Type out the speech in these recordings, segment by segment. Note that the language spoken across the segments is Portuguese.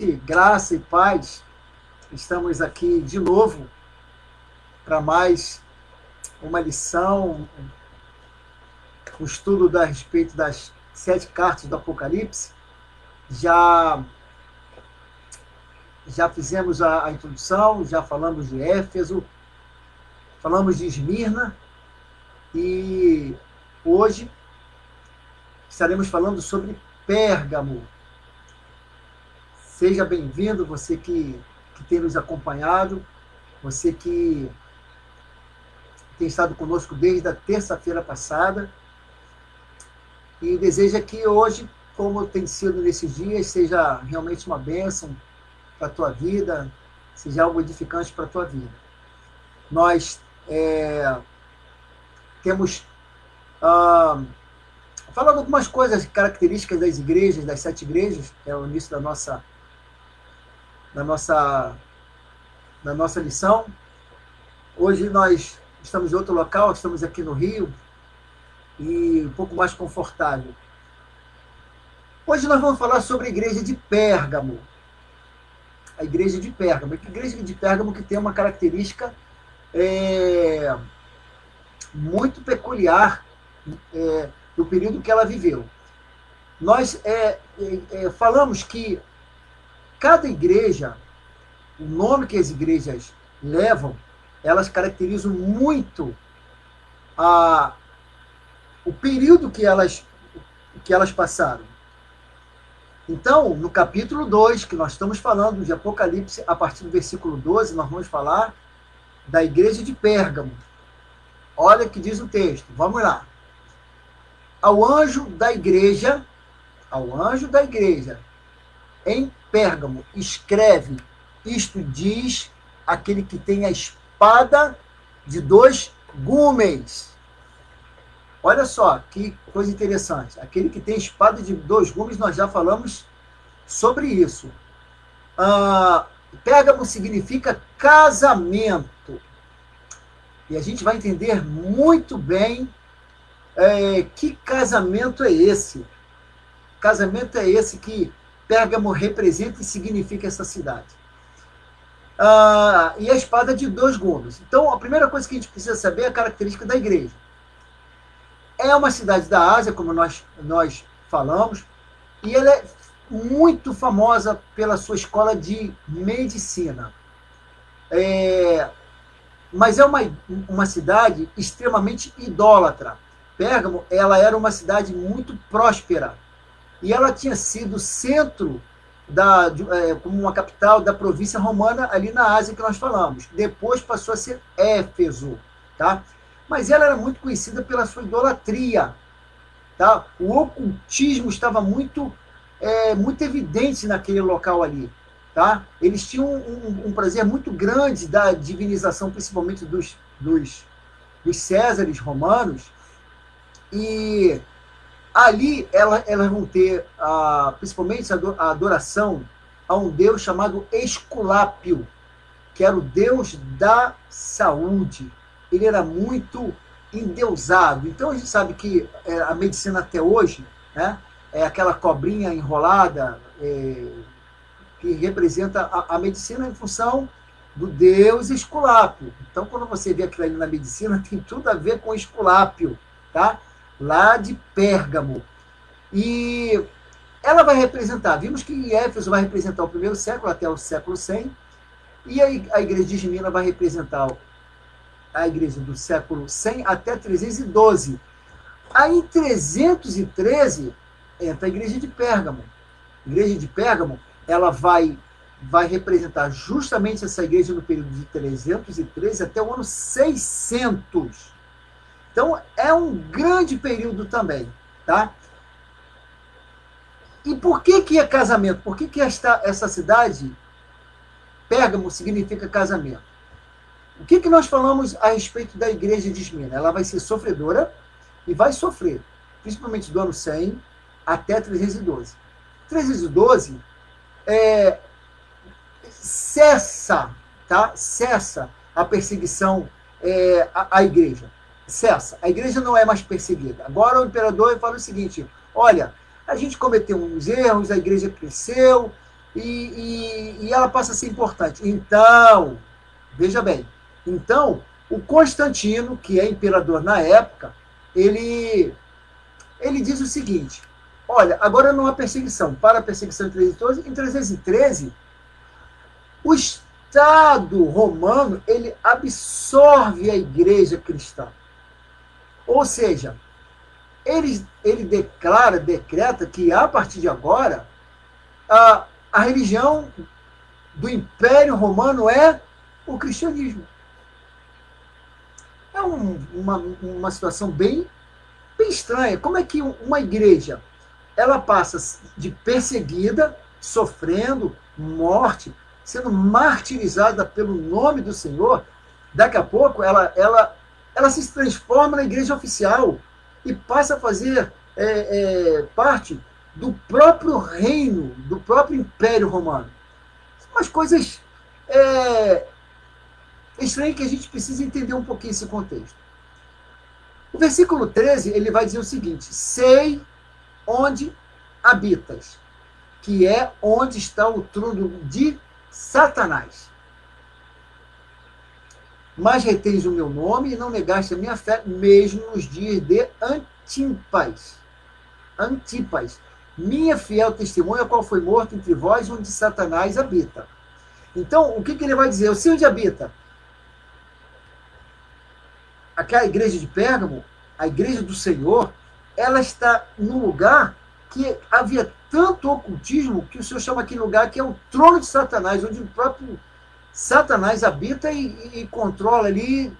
Graça e paz, estamos aqui de novo para mais uma lição, um estudo a respeito das 7 cartas do Apocalipse. Já fizemos a introdução, já falamos de Éfeso, falamos de Esmirna e hoje estaremos falando sobre Pérgamo. Seja bem-vindo, você que tem nos acompanhado, você que tem estado conosco desde a terça-feira passada, e deseja que hoje, como tem sido nesses dias, seja realmente uma bênção para a tua vida, seja algo edificante para a tua vida. Nós temos falado algumas coisas, características das igrejas, das 7 igrejas, que é o início da nossa lição. Hoje nós estamos em outro local, estamos aqui no Rio, e um pouco mais confortável. Hoje nós vamos falar sobre a igreja de Pérgamo. A igreja de Pérgamo. A igreja de Pérgamo que tem uma característica muito peculiar do período que ela viveu. Nós falamos que cada igreja, o nome que as igrejas levam, elas caracterizam muito o período que elas passaram. Então, no capítulo 2, que nós estamos falando de Apocalipse, a partir do versículo 12, nós vamos falar da igreja de Pérgamo. Olha o que diz o texto, vamos lá. Ao anjo da igreja, em Pérgamo, escreve: isto diz aquele que tem a espada de 2 gumes. Olha só, que coisa interessante. Aquele que tem espada de 2 gumes, nós já falamos sobre isso. Pérgamo significa casamento. E a gente vai entender muito bem que casamento é esse. Casamento é esse que Pérgamo representa e significa essa cidade. E a espada de 2 gumes. Então, a primeira coisa que a gente precisa saber é a característica da igreja. É uma cidade da Ásia, como nós falamos, e ela é muito famosa pela sua escola de medicina. Mas é uma cidade extremamente idólatra. Pérgamo, ela era uma cidade muito próspera, e ela tinha sido centro, como uma capital da província romana ali na Ásia que nós falamos. Depois passou a ser Éfeso, tá? Mas ela era muito conhecida pela sua idolatria, tá? O ocultismo estava muito evidente naquele local ali, tá? Eles tinham um prazer muito grande da divinização, principalmente dos Césares romanos, e ali elas vão ter principalmente a adoração a um deus chamado Esculápio, que era o deus da saúde. Ele era muito endeusado. Então a gente sabe que a medicina até hoje, né, é aquela cobrinha enrolada que representa a medicina em função do deus Esculápio. Então quando você vê aquilo ali na medicina, tem tudo a ver com Esculápio, tá? Lá de Pérgamo. E ela vai representar, vimos que Éfeso vai representar o primeiro século até o século 100, e a igreja de Esmirna vai representar a igreja do século 100 até 312. Aí em 313 entra a igreja de Pérgamo. A igreja de Pérgamo, ela vai representar justamente essa igreja no período de 313 até o ano 600. Então é um grande período também, tá? E por que é casamento? Por que essa cidade, Pérgamo, significa casamento? O que nós falamos a respeito da igreja de Esmirna? Ela vai ser sofredora e vai sofrer, principalmente do ano 100 até 312. 312 cessa, tá? Cessa a perseguição à igreja. Cessa. A igreja não é mais perseguida. Agora o imperador fala o seguinte: olha, a gente cometeu uns erros, a igreja cresceu, e ela passa a ser importante. Então, veja bem, então, o Constantino, que é imperador na época, ele diz o seguinte, olha, agora não há perseguição, para a perseguição em 313, o Estado romano, ele absorve a igreja cristã. Ou seja, ele decreta que, a partir de agora, a religião do Império Romano é o cristianismo. É uma situação bem estranha. Como é que uma igreja ela passa de perseguida, sofrendo morte, sendo martirizada pelo nome do Senhor, daqui a pouco ela se transforma na igreja oficial e passa a fazer parte do próprio reino, do próprio Império Romano. São umas coisas estranhas que a gente precisa entender um pouquinho esse contexto. O versículo 13, ele vai dizer o seguinte, sei onde habitas, que é onde está o trono de Satanás. Mas retens o meu nome e não negaste a minha fé, mesmo nos dias de Antipas, minha fiel testemunha, qual foi morto entre vós, onde Satanás habita. Então, o que ele vai dizer? Eu sei onde habita. Aquela igreja de Pérgamo, a igreja do Senhor, ela está num lugar que havia tanto ocultismo que o Senhor chama aquele lugar que é o trono de Satanás, onde o próprio Satanás habita e controla ali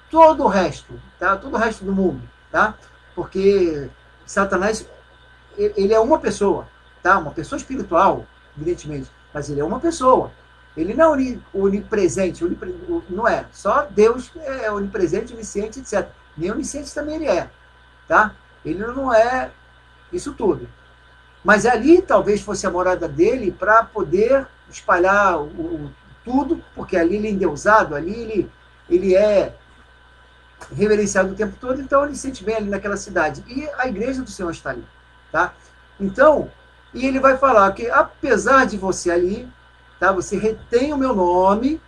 todo o resto, tá? Todo o resto do mundo, tá? Porque Satanás, ele é uma pessoa, tá? Uma pessoa espiritual, evidentemente, mas ele é uma pessoa. Ele não é onipresente, não é. Só Deus é onipresente, onisciente, etc. Nem onisciente também ele é, tá? Ele não é isso tudo. Mas ali talvez fosse a morada dele para poder espalhar tudo, porque ali ele é endeusado, ali ele é reverenciado o tempo todo, então ele se sente bem ali naquela cidade. E a igreja do Senhor está ali, tá? Então, e ele vai falar que apesar de você ali, tá, você retém o meu nome,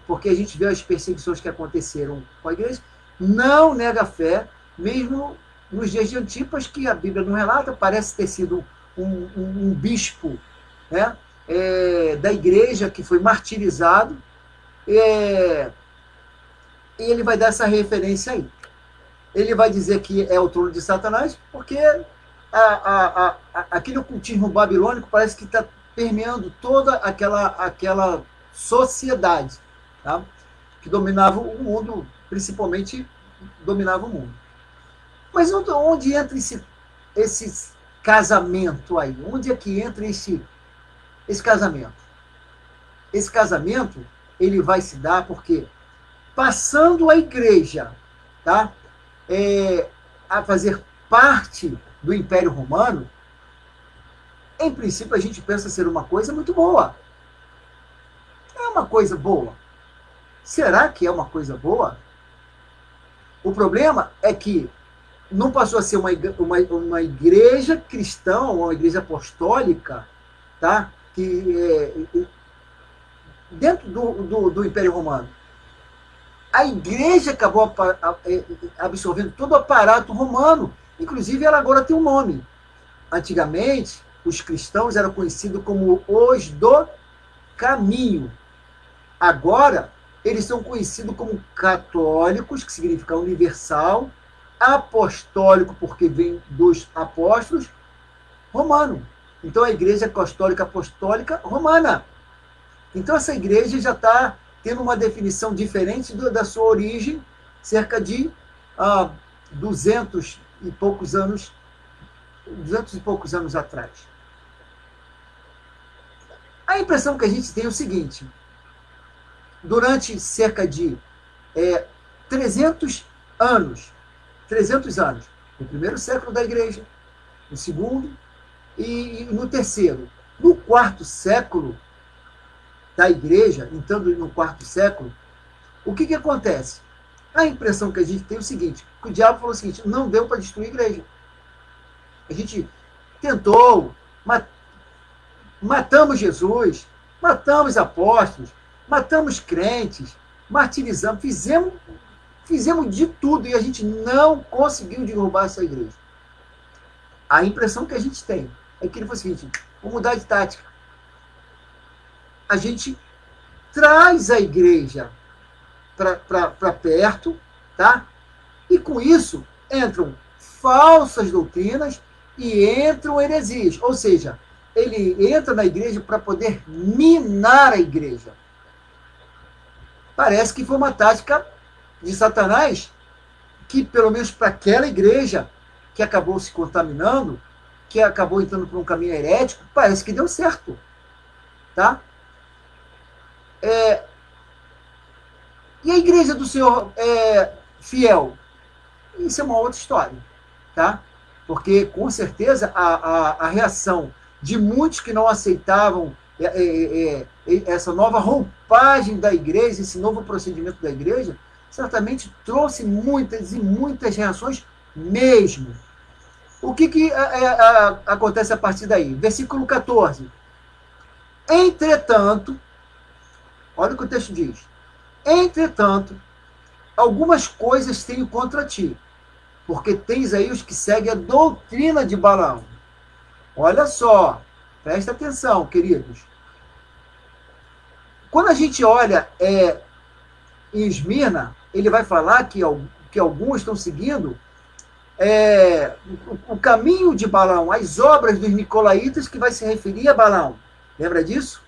porque a gente vê as perseguições que aconteceram com a igreja, não nega a fé, mesmo nos dias de Antipas, que a Bíblia não relata, parece ter sido um bispo, né, da igreja que foi martirizado, e ele vai dar essa referência aí. Ele vai dizer que é o trono de Satanás, porque aquele ocultismo babilônico parece que está permeando toda aquela sociedade, tá, que dominava o mundo, principalmente dominava o mundo. Mas onde entra esse casamento aí? Onde é que entra esse casamento? Esse casamento, ele vai se dar porque, passando a igreja, tá, a fazer parte do Império Romano, em princípio a gente pensa ser uma coisa muito boa. É uma coisa boa. Será que é uma coisa boa? O problema é que não passou a ser uma igreja cristã, uma igreja apostólica, tá? Que dentro do Império Romano. A igreja acabou absorvendo todo o aparato romano. Inclusive, ela agora tem um nome. Antigamente, os cristãos eram conhecidos como os do caminho. Agora, eles são conhecidos como católicos, que significa universal, apostólico, porque vem dos apóstolos, romano. Então, a igreja católica apostólica romana. Então, essa igreja já está tendo uma definição diferente da sua origem, cerca de 200 e poucos anos atrás. A impressão que a gente tem é o seguinte: durante cerca de 300 anos, no primeiro século da igreja, no segundo e no terceiro. No quarto século da igreja, entrando no quarto século, o que acontece? A impressão que a gente tem é o seguinte: que o diabo falou o seguinte: não deu para destruir a igreja. A gente tentou, mas matamos Jesus, matamos apóstolos, matamos crentes, martirizamos, fizemos de tudo e a gente não conseguiu derrubar essa igreja. A impressão que a gente tem é que ele foi o seguinte: vamos mudar de tática. A gente traz a igreja para perto, tá? E com isso entram falsas doutrinas e entram heresias. Ou seja, ele entra na igreja para poder minar a igreja. Parece que foi uma tática de Satanás que, pelo menos para aquela igreja que acabou se contaminando, que acabou entrando por um caminho herético, parece que deu certo. Tá? E a igreja do Senhor fiel? Isso é uma outra história. Tá? Porque, com certeza, a reação de muitos que não aceitavam essa nova roupagem da igreja, esse novo procedimento da igreja, certamente trouxe muitas e muitas reações mesmo. O que acontece a partir daí? Versículo 14. Entretanto, olha o que o texto diz. Entretanto, algumas coisas tenho contra ti, porque tens aí os que seguem a doutrina de Balaão. Olha só, presta atenção, queridos. Quando a gente olha em Esmirna, ele vai falar que alguns estão seguindo o caminho de Balaão, as obras dos nicolaítas, que vai se referir a Balaão. Lembra disso?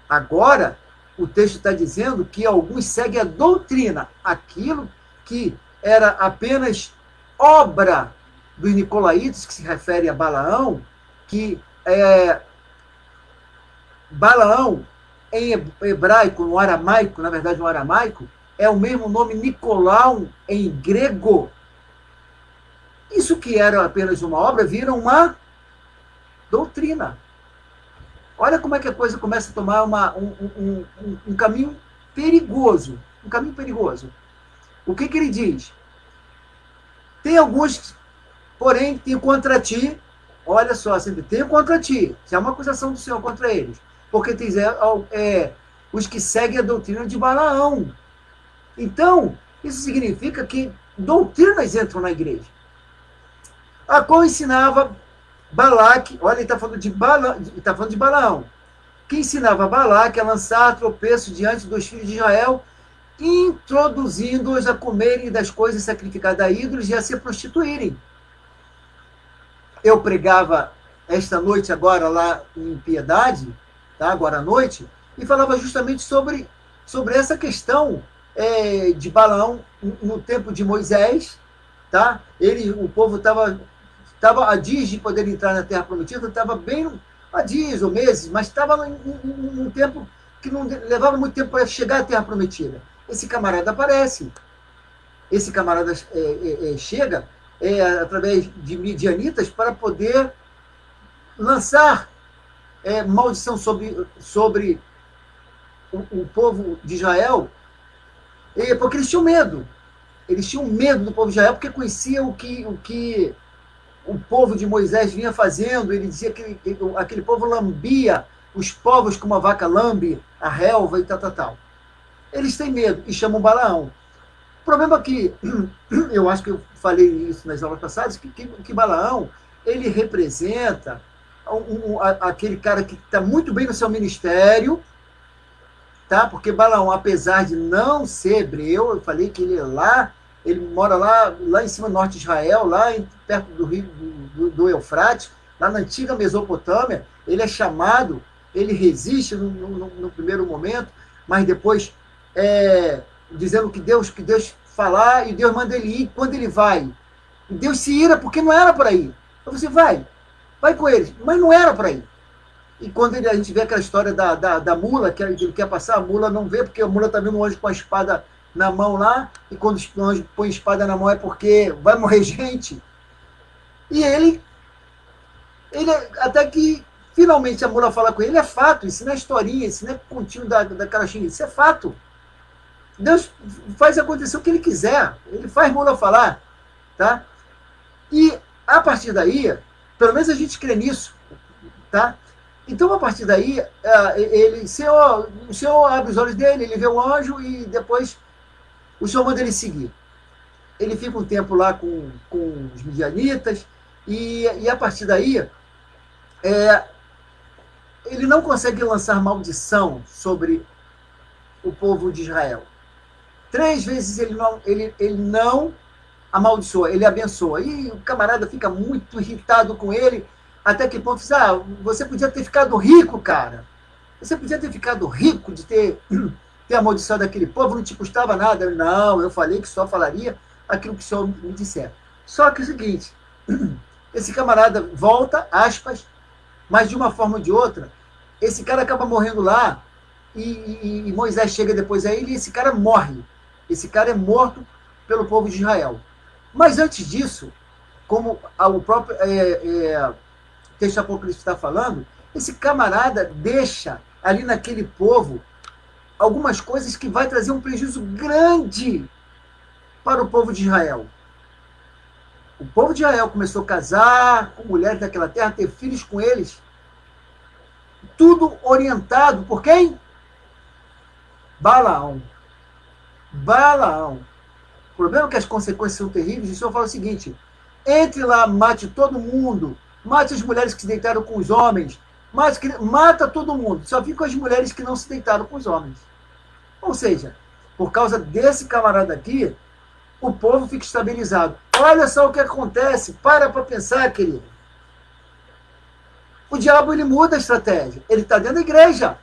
Agora, o texto está dizendo que alguns seguem a doutrina, aquilo que era apenas obra dos nicolaítas, que se refere a Balaão, que Balaão, em hebraico, no aramaico, na verdade no aramaico, é o mesmo nome Nicolau em grego. Isso que era apenas uma obra, vira uma doutrina. Olha como é que a coisa começa a tomar um caminho perigoso. Um caminho perigoso. O que ele diz? Tem alguns, porém, tem contra ti, olha só, sempre tem contra ti. Isso é uma acusação do Senhor contra eles. Porque tem os que seguem a doutrina de Balaão. Então, isso significa que doutrinas entram na igreja. A qual ensinava Balaque, olha, ele está falando de Balaão, que ensinava Balaque a lançar tropeço diante dos filhos de Israel, introduzindo-os a comerem das coisas sacrificadas a ídolos e a se prostituírem. Eu pregava esta noite agora lá em Piedade, tá, agora à noite, e falava justamente sobre essa questão de Balaão no tempo de Moisés, tá? O povo estava a dias de poder entrar na Terra Prometida, estava bem a dias ou meses, mas estava num tempo que não levava muito tempo para chegar à Terra Prometida. Esse camarada aparece, esse camarada chega através de midianitas para poder lançar maldição sobre o povo de Israel, porque eles tinham medo. Eles tinham medo do povo de Israel, porque conheciam o que o povo de Moisés vinha fazendo. Ele dizia que aquele povo lambia os povos como a vaca lambe a relva e tal. Eles têm medo e chamam Balaão. O problema é que, eu acho que eu falei isso nas aulas passadas, que Balaão, ele representa aquele cara que está muito bem no seu ministério, tá? Porque Balaão, apesar de não ser hebreu, eu falei que ele mora lá em cima do norte de Israel, perto do rio do Eufrates, lá na antiga Mesopotâmia. Ele é chamado, ele resiste no primeiro momento, mas depois dizendo que Deus falar, e Deus manda ele ir. Quando ele vai, Deus se ira, porque não era para ir. Então você vai com eles, mas não era para ir. E quando a gente vê aquela história da mula, que ele quer passar, a mula não vê, porque a mula está vendo um anjo com a espada na mão lá, e quando o anjo põe a espada na mão é porque vai morrer gente. E ele até que finalmente a mula fala com ele, é fato, isso não é historinha, isso não é continho da carochinha, isso é fato. Deus faz acontecer o que ele quiser, ele faz mula falar, tá? E a partir daí, pelo menos a gente crê nisso, tá? Então, a partir daí, o Senhor abre os olhos dele, ele vê o anjo e depois o Senhor manda ele seguir. Ele fica um tempo lá com os midianitas e a partir daí é, ele não consegue lançar maldição sobre o povo de Israel. 3 vezes ele não amaldiçoa, ele abençoa. E o camarada fica muito irritado com ele, até que ponto diz, você podia ter ficado rico, cara. Você podia ter ficado rico de ter amaldiçoado aquele povo, não te custava nada. Não, eu falei que só falaria aquilo que o Senhor me disser. Só que é o seguinte, esse camarada volta, aspas, mas de uma forma ou de outra, esse cara acaba morrendo lá, e Moisés chega depois a ele, e esse cara morre. Esse cara é morto pelo povo de Israel. Mas antes disso, como o próprio texto apocalíptico está falando, esse camarada deixa ali naquele povo algumas coisas que vai trazer um prejuízo grande para o povo de Israel. O povo de Israel começou a casar com mulheres daquela terra, ter filhos com eles, tudo orientado por quem? Balaão. Balaão. O problema é que as consequências são terríveis. O Senhor fala o seguinte, entre lá, mate todo mundo, mate as mulheres que se deitaram com os homens, mata todo mundo, só fica as mulheres que não se deitaram com os homens. Ou seja, por causa desse camarada aqui, o povo fica estabilizado. Olha só o que acontece, para pensar, querido. O diabo, ele muda a estratégia, ele está dentro da igreja.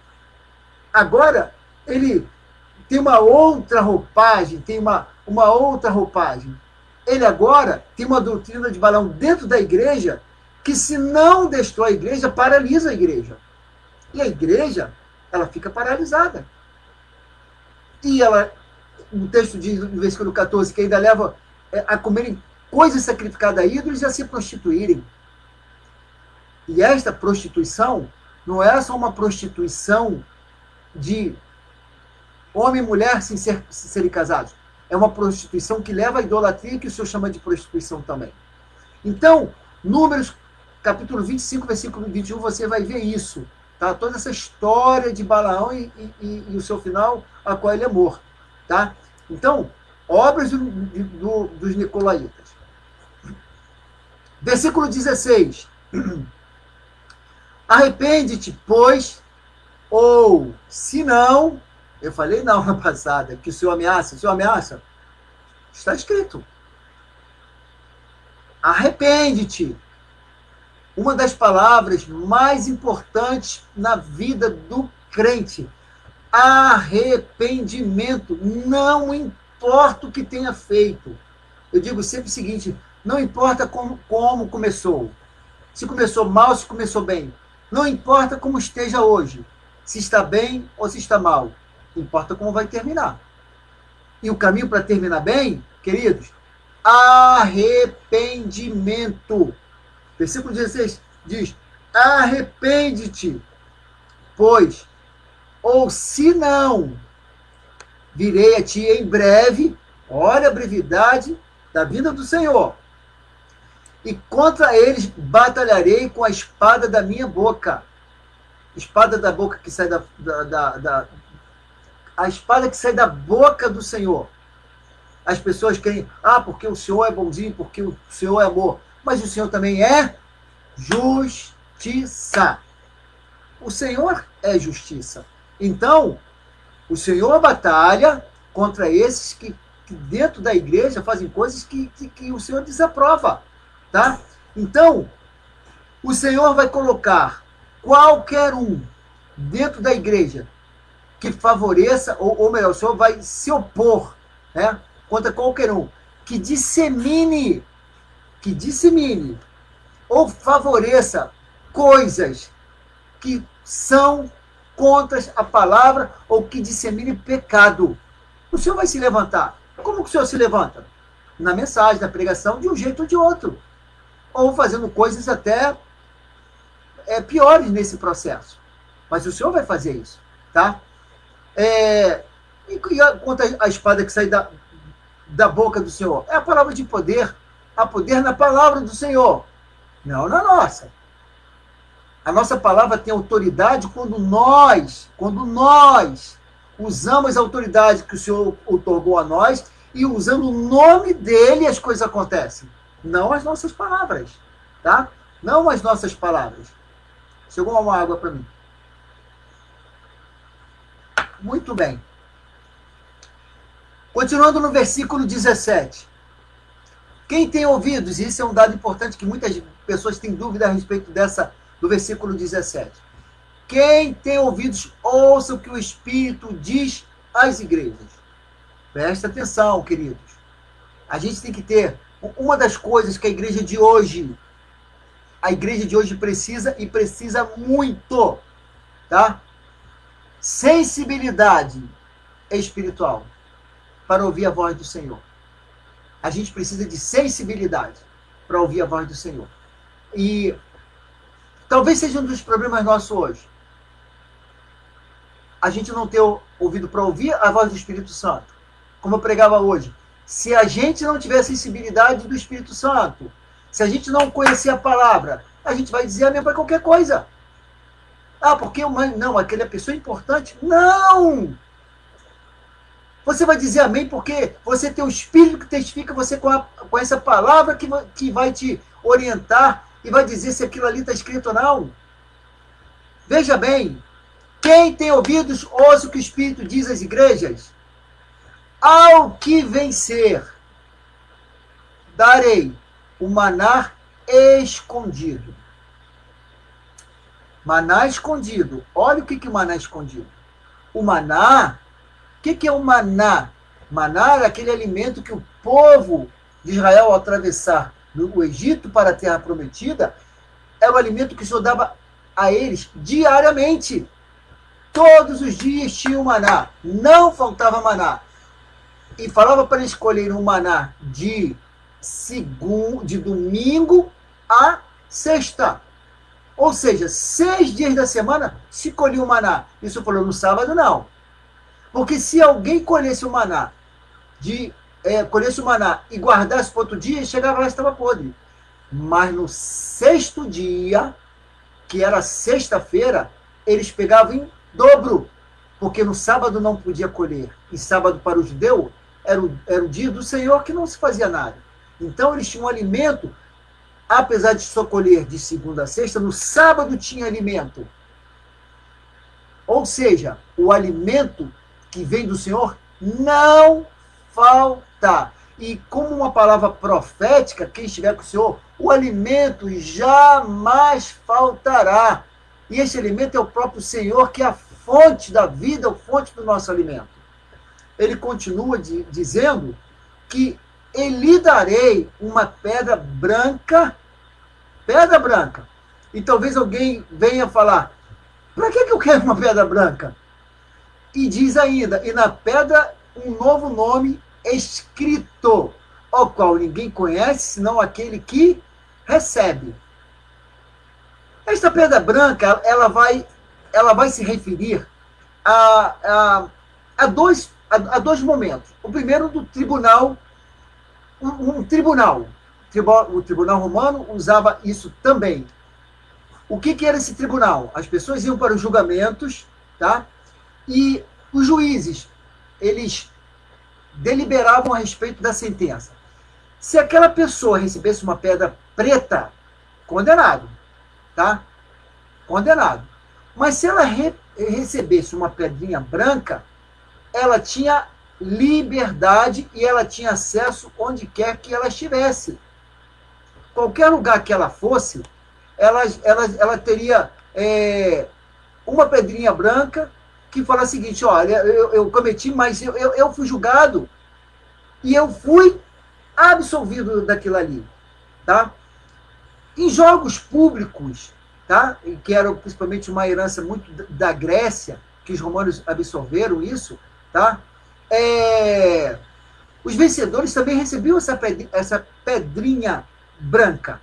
Agora, ele tem uma outra roupagem, tem uma outra roupagem. Ele agora tem uma doutrina de Balaão dentro da igreja que, se não destrói a igreja, paralisa a igreja. E a igreja, ela fica paralisada. E ela, o texto diz, no versículo 14, que ainda leva a comerem coisas sacrificadas a ídolos e a se prostituírem. E esta prostituição não é só uma prostituição de homem e mulher sem serem casados. É uma prostituição que leva à idolatria, que o Senhor chama de prostituição também. Então, Números, capítulo 25, versículo 21, você vai ver isso. Tá? Toda essa história de Balaão e o seu final, a qual ele é morto. Tá? Então, obras dos Nicolaítas. Versículo 16. Arrepende-te, pois, ou, se não, eu falei na aula passada, que o Senhor ameaça, está escrito. Arrepende-te. Uma das palavras mais importantes na vida do crente. Arrependimento. Não importa o que tenha feito. Eu digo sempre o seguinte, não importa como começou. Se começou mal, se começou bem. Não importa como esteja hoje. Se está bem ou se está mal. Importa como vai terminar. E o caminho para terminar bem, queridos, arrependimento. Versículo 16 diz, arrepende-te, pois, ou se não, virei a ti em breve, olha a brevidade da vinda do Senhor, e contra eles batalharei com a espada da minha boca. Espada da boca que sai a espada que sai da boca do Senhor. As pessoas querem, porque o Senhor é bonzinho, porque o Senhor é amor. Mas o Senhor também é justiça. O Senhor é justiça. Então, o Senhor batalha contra esses que dentro da igreja fazem coisas que o Senhor desaprova. Tá? Então, o Senhor vai colocar qualquer um dentro da igreja que favoreça, ou melhor, o Senhor vai se opor, né, contra qualquer um que dissemine ou favoreça coisas que são contra a palavra ou que dissemine pecado. O Senhor vai se levantar. Como que o Senhor se levanta? Na mensagem, na pregação, de um jeito ou de outro. Ou fazendo coisas até piores nesse processo. Mas o Senhor vai fazer isso. Tá? E quanto à espada que sai da boca do Senhor? É a palavra de poder. Há poder na palavra do Senhor. Não na nossa. A nossa palavra tem autoridade quando nós usamos a autoridade que o Senhor outorgou a nós e usando o nome dele as coisas acontecem. Não as nossas palavras, tá? Não as nossas palavras. Chegou uma água para mim. Muito bem. Continuando no versículo 17. Quem tem ouvidos, e isso é um dado importante que muitas pessoas têm dúvida a respeito do versículo 17. Quem tem ouvidos, ouça o que o Espírito diz às igrejas. Presta atenção, queridos. A gente tem que ter uma das coisas que a igreja de hoje precisa e precisa muito, tá? Sensibilidade espiritual para ouvir a voz do Senhor. A gente precisa de sensibilidade para ouvir a voz do Senhor. E talvez seja um dos problemas nossos hoje. A gente não ter ouvido para ouvir a voz do Espírito Santo. Como eu pregava hoje. Se a gente não tiver sensibilidade do Espírito Santo, se a gente não conhecer a palavra, a gente vai dizer amém para qualquer coisa. Ah, porque não, aquela pessoa é importante. Não! Você vai dizer amém porque você tem o Espírito que testifica você com essa palavra que vai te orientar e vai dizer se aquilo ali está escrito ou não. Veja bem, quem tem ouvidos, ouça o que o Espírito diz às igrejas. Ao que vencer, darei o maná escondido. Maná escondido. Olha o que é o maná escondido. O maná, o que é o maná? Maná era aquele alimento que o povo de Israel, ao atravessar o Egito para a terra prometida, era o alimento que o Senhor dava a eles diariamente. Todos os dias tinha o maná. Não faltava maná. E falava para eles escolherem um maná de domingo a sexta. Ou seja, 6 dias da semana se colhia o maná. Isso falou no sábado, não. Porque se alguém colhesse o maná, e guardasse para outro dia, chegava lá e estava podre. Mas no 6º dia, que era sexta-feira, eles pegavam em dobro. Porque no sábado não podia colher. E sábado para o judeu era o dia do Senhor que não se fazia nada. Então eles tinham um alimento, apesar de só colher de segunda a sexta, no sábado tinha alimento. Ou seja, o alimento que vem do Senhor não falta. E como uma palavra profética, quem estiver com o Senhor, o alimento jamais faltará. E esse alimento é o próprio Senhor, que é a fonte da vida, a fonte do nosso alimento. Ele continua dizendo que lhe darei uma pedra branca. E talvez alguém venha falar, para que eu quero uma pedra branca? E diz ainda, e na pedra um novo nome escrito, ao qual ninguém conhece, senão aquele que recebe. Esta pedra branca, ela vai se referir a dois momentos. O primeiro do tribunal, o tribunal romano usava isso também. O que era esse tribunal? As pessoas iam para os julgamentos, tá? E os juízes, eles deliberavam a respeito da sentença. Se aquela pessoa recebesse uma pedra preta, condenado, tá? Condenado. Mas se ela recebesse uma pedrinha branca, ela tinha liberdade e ela tinha acesso onde quer que ela estivesse. Qualquer lugar que ela fosse, ela teria uma pedrinha branca que fala o seguinte, olha, eu cometi, mas eu fui julgado e eu fui absolvido daquilo ali. Tá? Em jogos públicos, tá? Que era principalmente uma herança muito da Grécia, que os romanos absorveram isso, tá? Os vencedores também recebiam essa pedrinha branca.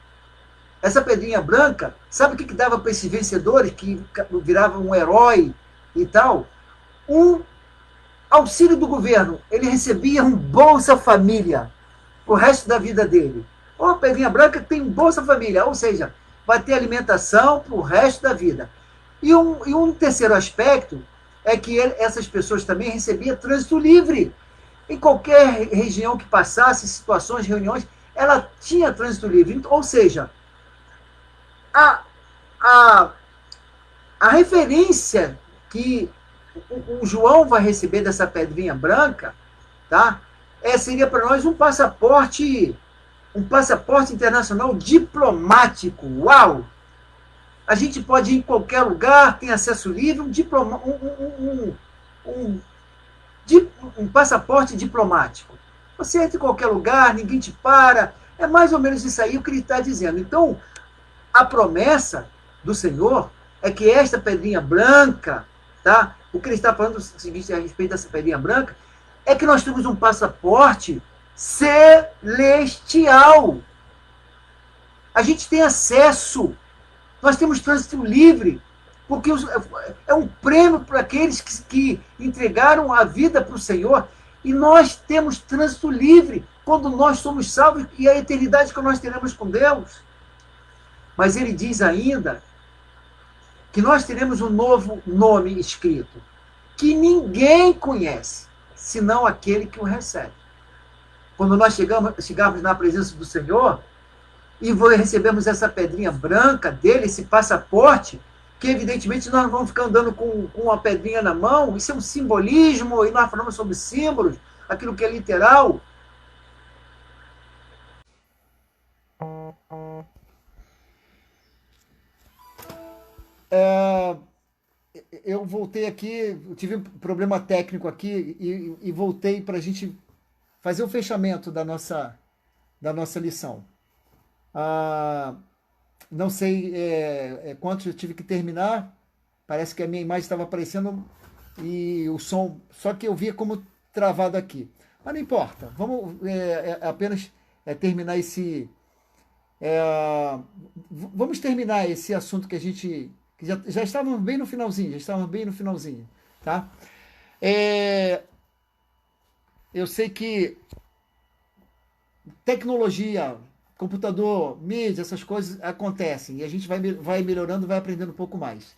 Essa pedrinha branca, sabe o que dava para esses vencedores, que viravam um herói e tal? Um auxílio do governo. Ele recebia um Bolsa Família o resto da vida dele. Ou a pedrinha branca tem um Bolsa Família, ou seja, vai ter alimentação para o resto da vida. E um terceiro aspecto é que essas pessoas também recebiam trânsito livre. Em qualquer região que passasse, situações, reuniões, ela tinha trânsito livre. Ou seja, a, a, a referência que o João vai receber dessa pedrinha branca, tá? Seria para nós um passaporte internacional diplomático. Uau! A gente pode ir em qualquer lugar, tem acesso livre, um passaporte diplomático. Você entra em qualquer lugar, ninguém te para. É mais ou menos isso aí o que ele está dizendo. Então, a promessa do Senhor é que esta pedrinha branca, tá? O que ele está falando a respeito dessa pedrinha branca é que nós temos um passaporte celestial. A gente tem acesso, nós temos trânsito livre, porque é um prêmio para aqueles que entregaram a vida para o Senhor, e nós temos trânsito livre quando nós somos salvos e a eternidade que nós teremos com Deus. Mas ele diz ainda que nós teremos um novo nome escrito, que ninguém conhece, senão aquele que o recebe. Quando nós chegarmos na presença do Senhor e recebemos essa pedrinha branca dele, esse passaporte, que evidentemente nós não vamos ficar andando com uma pedrinha na mão, isso é um simbolismo, e nós falamos sobre símbolos, aquilo que é literal. Eu voltei aqui, eu tive um problema técnico aqui e voltei para a gente fazer o fechamento da nossa lição. Não sei quanto eu tive que terminar, parece que a minha imagem estava aparecendo e o som, só que eu via como travado aqui. Mas não importa, vamos apenas terminar esse... vamos terminar esse assunto que a gente... Que já estávamos bem no finalzinho, tá? Eu sei que tecnologia, computador, mídia, essas coisas acontecem e a gente vai melhorando, vai aprendendo um pouco mais.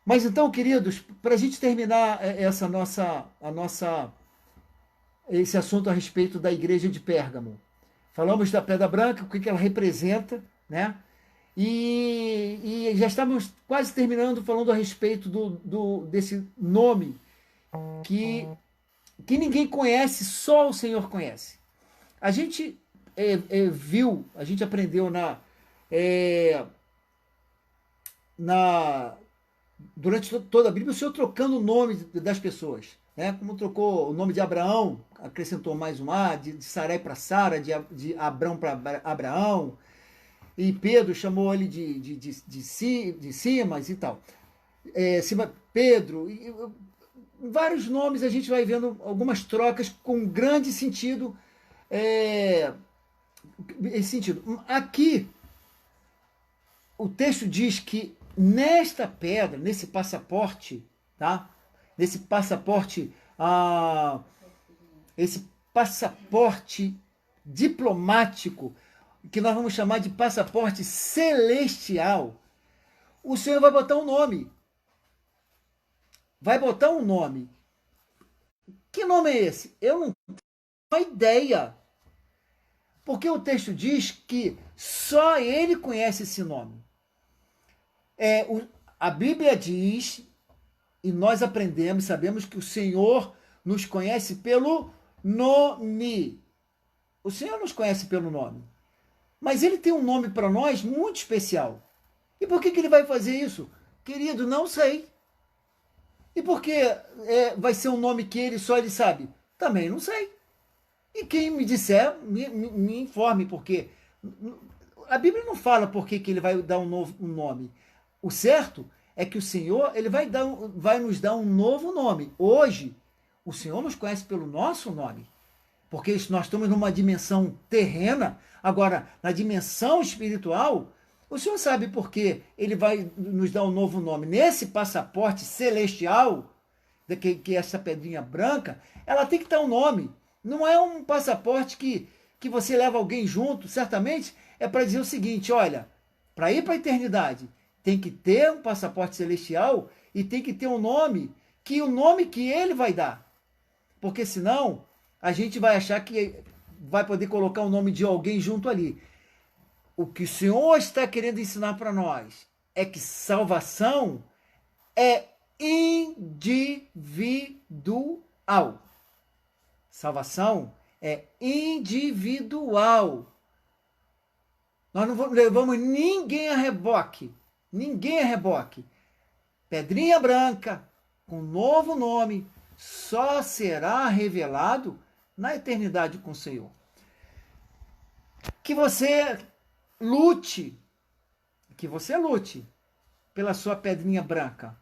Mas então, queridos, para a gente terminar esse assunto a respeito da igreja de Pérgamo, falamos da pedra branca, o que ela representa, né? E já estamos quase terminando falando a respeito desse nome que ninguém conhece, só o Senhor conhece. A gente viu, a gente aprendeu durante toda a Bíblia, o Senhor trocando o nome das pessoas, né? Como trocou o nome de Abraão, acrescentou mais um A, de Sarai para Sara, de Abrão para Abraão, e Pedro chamou ele de Simas e tal. Pedro, vários nomes, a gente vai vendo algumas trocas com grande sentido. Esse sentido. Aqui, o texto diz que nesta pedra, nesse passaporte, tá? Nesse passaporte, esse passaporte diplomático, que nós vamos chamar de passaporte celestial, o Senhor vai botar um nome. Vai botar um nome. Que nome é esse? Eu não tenho uma ideia. Porque o texto diz que só ele conhece esse nome. A Bíblia diz, e nós aprendemos, sabemos que o Senhor nos conhece pelo nome. O Senhor nos conhece pelo nome. Mas ele tem um nome para nós muito especial. E por que ele vai fazer isso? Querido, não sei. E por que vai ser um nome que só ele sabe? Também não sei. E quem me disser, me informe, porque a Bíblia não fala por que ele vai dar um nome. O certo é que o Senhor ele vai nos dar um novo nome. Hoje, o Senhor nos conhece pelo nosso nome. Porque nós estamos numa dimensão terrena, agora, na dimensão espiritual, o Senhor sabe por que ele vai nos dar um novo nome. Nesse passaporte celestial, que é essa pedrinha branca, ela tem que ter um nome. Não é um passaporte que você leva alguém junto, certamente é para dizer o seguinte, olha, para ir para a eternidade, tem que ter um passaporte celestial e tem que ter um nome, o nome que ele vai dar. Porque senão a gente vai achar que vai poder colocar o nome de alguém junto ali. O que o Senhor está querendo ensinar para nós é que salvação é individual. Salvação é individual. Nós não levamos ninguém a reboque. Ninguém a reboque. Pedrinha branca, com novo nome, só será revelado na eternidade com o Senhor. Que você lute pela sua pedrinha branca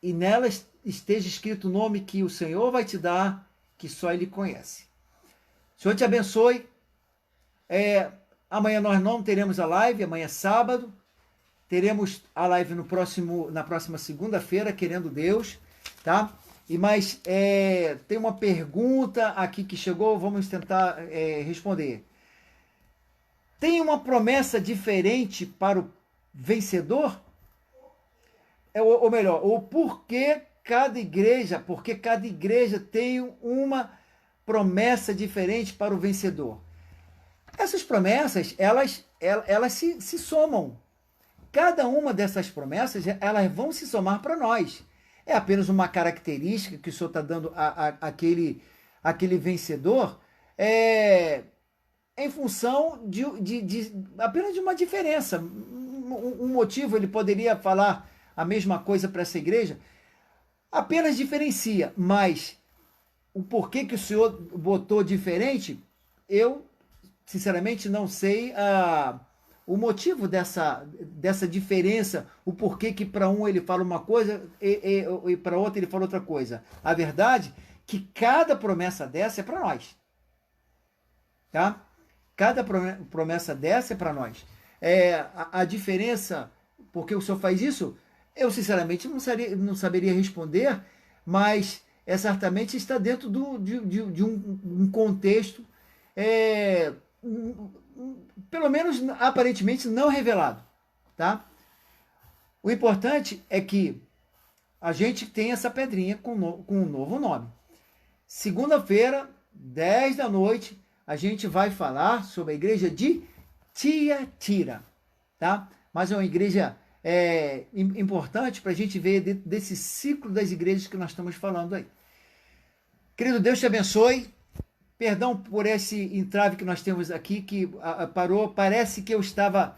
e nela esteja escrito o nome que o Senhor vai te dar, que só Ele conhece. O Senhor te abençoe. Amanhã nós não teremos a live, amanhã é sábado. Teremos a live na próxima segunda-feira, querendo Deus, tá? Mas tem uma pergunta aqui que chegou, vamos tentar responder. Tem uma promessa diferente para o vencedor? Ou melhor, porque cada igreja tem uma promessa diferente para o vencedor. Essas promessas, elas se somam. Cada uma dessas promessas, elas vão se somar para nós. É apenas uma característica que o Senhor está dando àquele vencedor, em função apenas de uma diferença. Um motivo, ele poderia falar a mesma coisa para essa igreja, apenas diferencia, mas o porquê que o Senhor botou diferente, eu sinceramente não sei o motivo dessa diferença, o porquê que para um ele fala uma coisa e para outro ele fala outra coisa. A verdade é que cada promessa dessa é para nós. Tá? Cada promessa dessa é para nós. A diferença, porque o Senhor faz isso, eu sinceramente não saberia responder, mas certamente está dentro de um contexto, pelo menos aparentemente não revelado, tá? O importante é que a gente tem essa pedrinha com um novo nome. Segunda-feira, 10 da noite, a gente vai falar sobre a igreja de Tiatira, tá? Mas é uma igreja importante para a gente ver desse ciclo das igrejas que nós estamos falando aí. Querido, Deus te abençoe. Perdão por esse entrave que nós temos aqui, que parou. Parece que eu estava...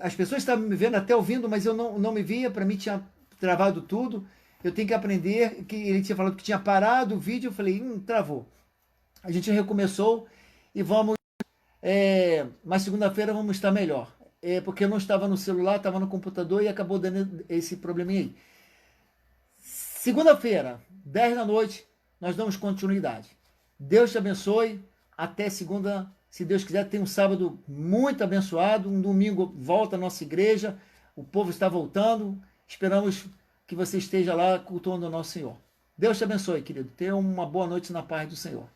as pessoas estavam me vendo, até ouvindo, mas eu não me via. Para mim tinha travado tudo. Eu tenho que aprender, que ele tinha falado que tinha parado o vídeo. Eu falei, travou. A gente recomeçou e vamos... mas segunda-feira vamos estar melhor. Porque eu não estava no celular, estava no computador e acabou dando esse probleminha aí. Segunda-feira, 10 da noite, nós damos continuidade. Deus te abençoe. Até segunda, se Deus quiser. Tem um sábado muito abençoado. Um domingo volta a nossa igreja. O povo está voltando. Esperamos que você esteja lá cultuando o nosso Senhor. Deus te abençoe, querido. Tenha uma boa noite na paz do Senhor.